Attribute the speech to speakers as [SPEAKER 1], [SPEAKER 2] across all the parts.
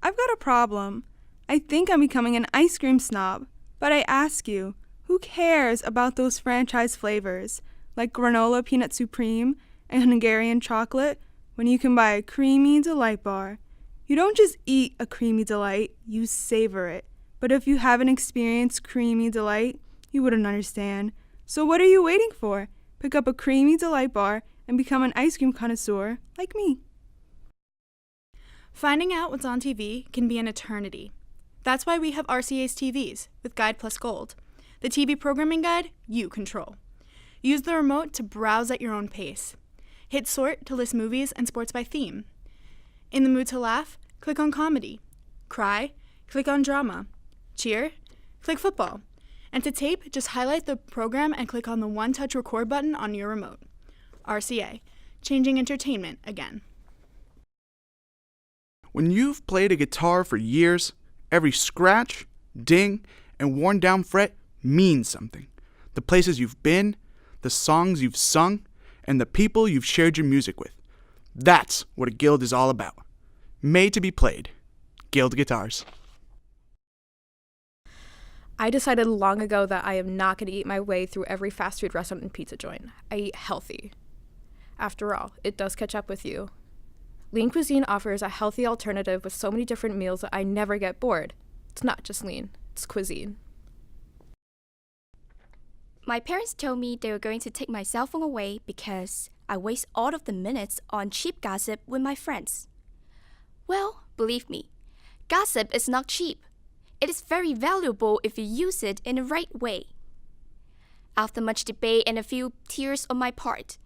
[SPEAKER 1] I've got a problem. I think I'm becoming an ice cream snob, but I ask you, who cares about those franchise flavors, like granola peanut supreme and Hungarian chocolate, when you can buy a creamy delight bar? You don't just eat a creamy delight, you savor it. But if you haven't experienced creamy delight, you wouldn't understand. So what are you waiting for? Pick up a creamy delight bar and become an ice cream connoisseur like me.
[SPEAKER 2] Finding out what's on TV can be an eternity. That's why we have RCA's TVs with Guide Plus Gold. The TV programming guide you control. Use the remote to browse at your own pace. Hit sort to list movies and sports by theme. In the mood to laugh, click on comedy. Cry, click on drama. Cheer, click football. And to tape, just highlight the program and click on the one-touch record button on your remote. RCA, changing entertainment again.
[SPEAKER 3] When you've played a guitar for years, every scratch, ding, and worn down fret means something. The places you've been, the songs you've sung, and the people you've shared your music with. That's what a guild is all about. Made to be played. Guild Guitars.
[SPEAKER 4] I decided long ago that I am not going to eat my way through every fast food restaurant and pizza joint. I eat healthy. After all, it does catch up with you. Lean cuisine offers a healthy alternative with so many different meals that I never get bored. It's not just lean, it's cuisine.
[SPEAKER 5] My parents told me they were going to take my cell phone away because I waste all of the minutes on cheap gossip with my friends. Well, believe me, gossip is not cheap. It is very valuable if you use it in the right way. After much debate and a few tears on my part,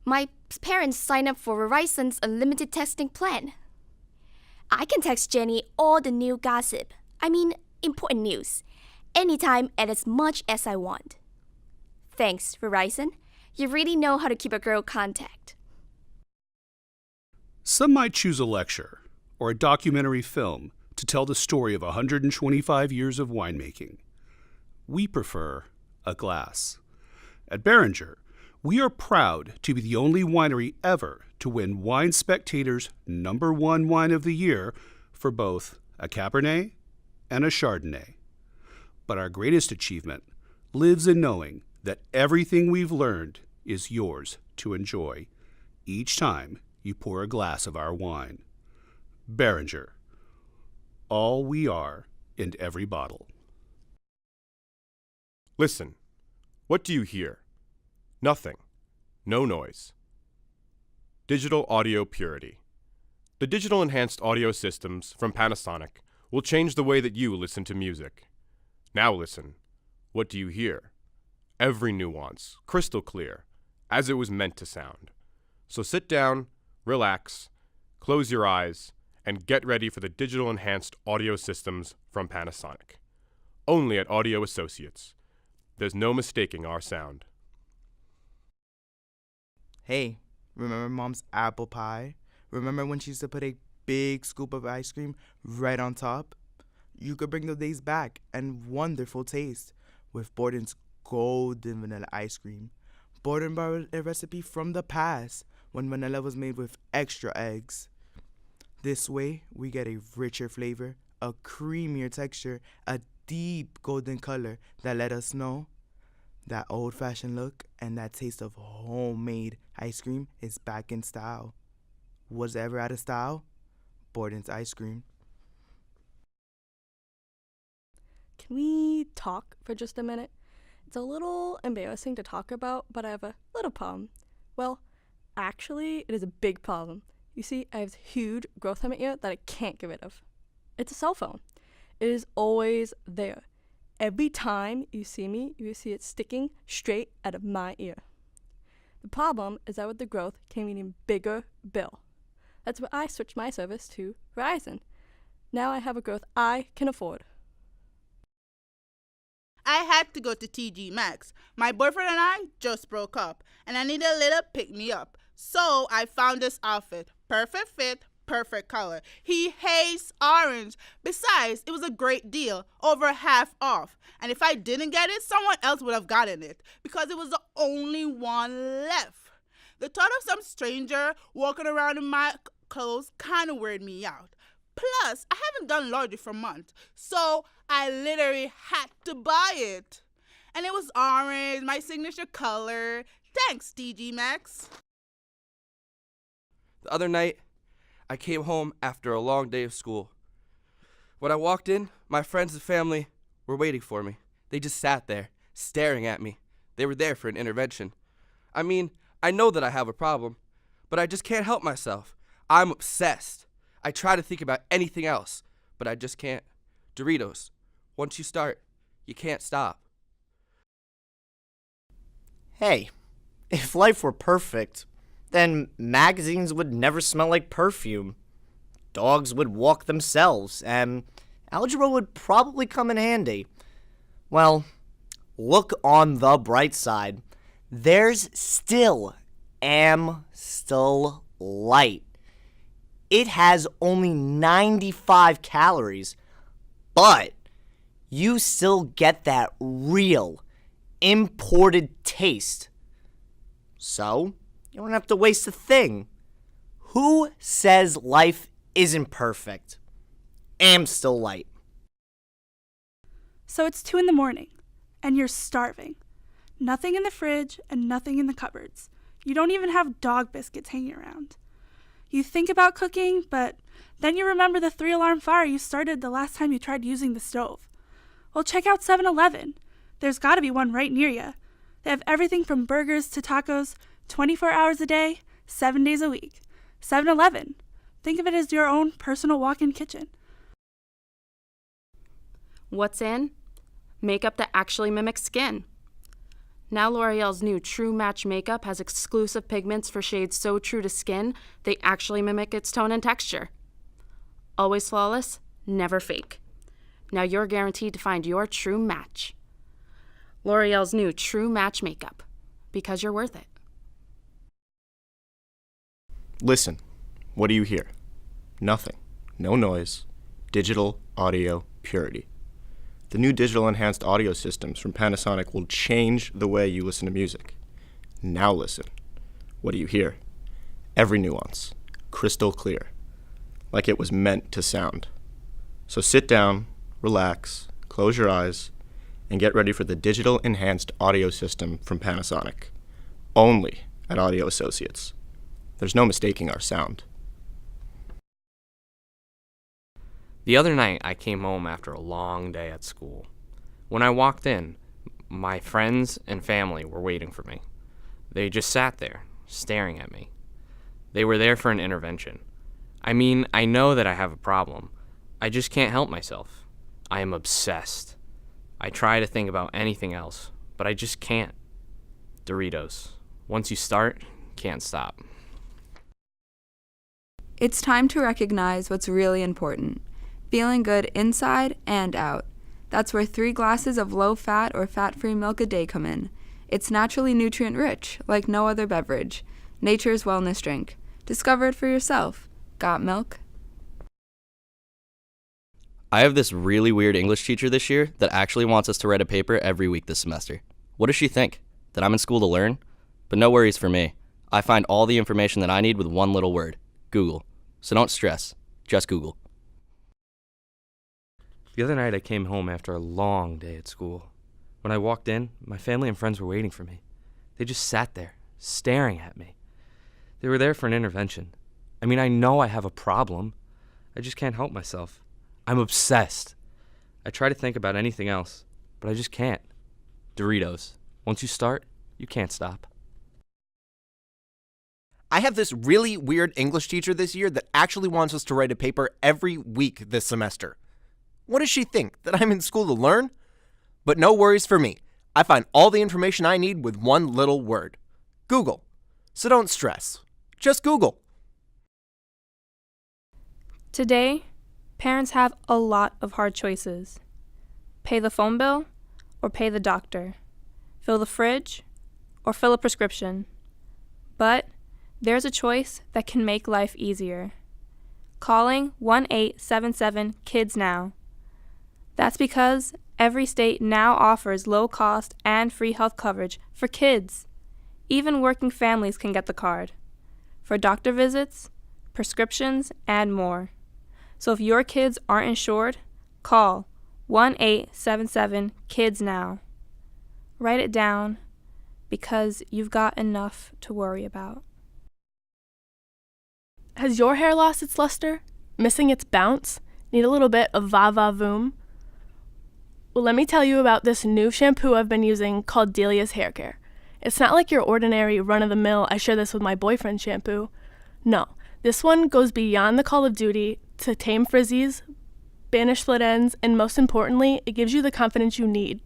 [SPEAKER 5] my parents signed up for Verizon's unlimited texting plan. I can text Jenny all the new gossip, important news, anytime and as much as I want. Thanks, Verizon. You really know how to keep a girl contact.
[SPEAKER 6] Some might choose a lecture or a documentary film to tell the story of 125 years of winemaking. We prefer a glass. At Beringer, we are proud to be the only winery ever to win Wine Spectator's #1 wine of the year for both a Cabernet and a Chardonnay. But our greatest achievement lives in knowing that everything we've learned is yours to enjoy each time you pour a glass of our wine. Beringer, all we are in every bottle.
[SPEAKER 7] Listen, what do you hear? Nothing. No noise. Digital audio purity. The digital enhanced audio systems from Panasonic will change the way that you listen to music. Now listen. What do you hear? Every nuance, crystal clear, as it was meant to sound. So sit down, relax, close your eyes, and get ready for the digital enhanced audio systems from Panasonic. Only at Audio Associates. There's no mistaking our sound.
[SPEAKER 8] Hey, remember Mom's apple pie? Remember when she used to put a big scoop of ice cream right on top? You could bring those days back and wonderful taste with Borden's golden vanilla ice cream. Borden borrowed a recipe from the past when vanilla was made with extra eggs. This way, we get a richer flavor, a creamier texture, a deep golden color that let us know that old-fashioned look and that taste of homemade ice cream is back in style. Was it ever out of style? Borden's ice cream.
[SPEAKER 4] Can we talk for just a minute? It's a little embarrassing to talk about, but I have a little problem. Well, actually, it is a big problem. You see, I have this huge growth on my ear that I can't get rid of. It's a cell phone. It is always there. Every time you see me, you see it sticking straight out of my ear. The problem is that with the growth came an even bigger bill. That's why I switched my service to Verizon. Now I have a growth I can afford.
[SPEAKER 9] I had to go to TG Maxx. My boyfriend and I just broke up, and I needed a little pick-me-up. So I found this outfit. Perfect fit, perfect color. He hates orange. Besides, it was a great deal, over half off. And if I didn't get it, someone else would have gotten it, because it was the only one left. The thought of some stranger walking around in my clothes kind of weirded me out. Plus, I haven't done laundry for months, so I literally had to buy it. And it was orange, my signature color. Thanks, TG Maxx.
[SPEAKER 10] The other night, I came home after a long day of school. When I walked in, my friends and family were waiting for me. They just sat there, staring at me. They were there for an intervention. I mean, I know that I have a problem, but I just can't help myself. I'm obsessed. I try to think about anything else, but I just can't. Doritos. Once you start, you can't stop.
[SPEAKER 11] Hey, if life were perfect, then magazines would never smell like perfume. Dogs would walk themselves, and algebra would probably come in handy. Well, look on the bright side. There's still light. It has only 95 calories, but you still get that real, imported taste. So, you don't have to waste a thing. Who says life isn't perfect? Still light.
[SPEAKER 1] So it's 2 a.m, and you're starving. Nothing in the fridge and nothing in the cupboards. You don't even have dog biscuits hanging around. You think about cooking, but then you remember the 3-alarm fire you started the last time you tried using the stove. Well, check out 7-Eleven. There's gotta be one right near you. They have everything from burgers to tacos, 24 hours a day, 7 days a week. 7-Eleven. Think of it as your own personal walk-in kitchen.
[SPEAKER 12] What's in? Makeup that actually mimics skin. Now L'Oreal's new True Match makeup has exclusive pigments for shades so true to skin, they actually mimic its tone and texture. Always flawless, never fake. Now you're guaranteed to find your true match. L'Oreal's new True Match makeup, because you're worth it.
[SPEAKER 7] Listen, what do you hear? Nothing. No noise. Digital audio purity. The new digital enhanced audio systems from Panasonic will change the way you listen to music. Now listen. What do you hear? Every nuance. Crystal clear. Like it was meant to sound. So sit down, relax, close your eyes, and get ready for the digital enhanced audio system from Panasonic. Only at Audio Associates. There's no mistaking our sound.
[SPEAKER 13] The other night, I came home after a long day at school. When I walked in, my friends and family were waiting for me. They just sat there, staring at me. They were there for an intervention. I mean, I know that I have a problem. I just can't help myself. I am obsessed. I try to think about anything else, but I just can't. Doritos. Once you start, can't stop.
[SPEAKER 14] It's time to recognize what's really important. Feeling good inside and out. That's where 3 glasses of low-fat or fat-free milk a day come in. It's naturally nutrient-rich, like no other beverage. Nature's wellness drink. Discover it for yourself. Got milk?
[SPEAKER 10] I have this really weird English teacher this year that actually wants us to write a paper every week this semester. What does she think? That I'm in school to learn? But no worries for me. I find all the information that I need with one little word. Google. So don't stress. Just Google.
[SPEAKER 13] The other night, I came home after a long day at school. When I walked in, my family and friends were waiting for me. They just sat there, staring at me. They were there for an intervention. I mean, I know I have a problem. I just can't help myself. I'm obsessed. I try to think about anything else, but I just can't. Doritos. Once you start, you can't stop.
[SPEAKER 15] I have this really weird English teacher this year that actually wants us to write a paper every week this semester. What does she think? That I'm in school to learn? But no worries for me. I find all the information I need with one little word. Google. So don't stress. Just Google.
[SPEAKER 16] Today, parents have a lot of hard choices. Pay the phone bill or pay the doctor. Fill the fridge or fill a prescription. But there's a choice that can make life easier. Calling 1-877-KIDS NOW. That's because every state now offers low-cost and free health coverage for kids. Even working families can get the card. For doctor visits, prescriptions, and more. So if your kids aren't insured, call 1-877-KIDS now. Write it down because you've got enough to worry about.
[SPEAKER 17] Has your hair lost its luster? Missing its bounce? Need a little bit of va-va-voom? Well, let me tell you about this new shampoo I've been using called Delia's Hair Care. It's not like your ordinary run-of-the-mill, I share this with my boyfriend shampoo. No, this one goes beyond the call of duty to tame frizzies, banish split ends, and most importantly, it gives you the confidence you need,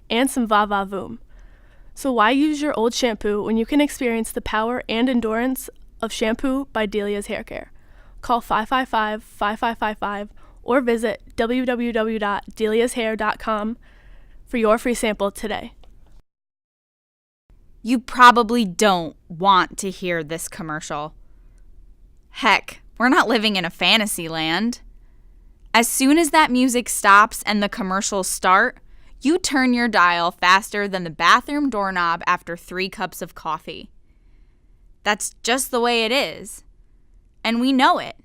[SPEAKER 17] and some va-va-voom. So why use your old shampoo when you can experience the power and endurance of shampoo by Delia's Hair Care? Call 555-5555 or visit www.deliashair.com for your free sample today.
[SPEAKER 18] You probably don't want to hear this commercial. Heck, we're not living in a fantasy land. As soon as that music stops and the commercials start, you turn your dial faster than the bathroom doorknob after 3 cups of coffee. That's just the way it is. And we know it.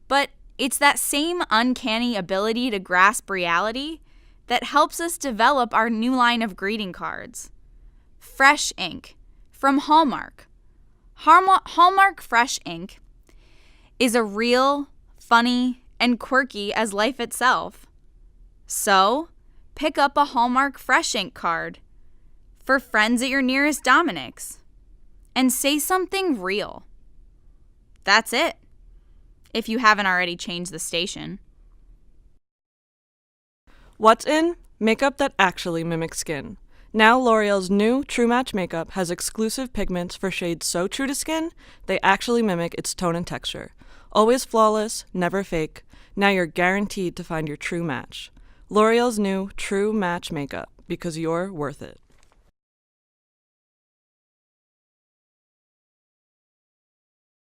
[SPEAKER 18] But it's that same uncanny ability to grasp reality that helps us develop our new line of greeting cards. Fresh Ink from Hallmark. Hallmark Fresh Ink is a real, funny, and quirky as life itself. So, pick up a Hallmark Fresh Ink card for friends at your nearest Dominic's and say something real. That's it, if you haven't already changed the station.
[SPEAKER 19] What's in? Makeup that actually mimics skin. Now L'Oreal's new True Match makeup has exclusive pigments for shades so true to skin, they actually mimic its tone and texture. Always flawless, never fake. Now you're guaranteed to find your true match. L'Oreal's new True Match makeup, because you're worth it.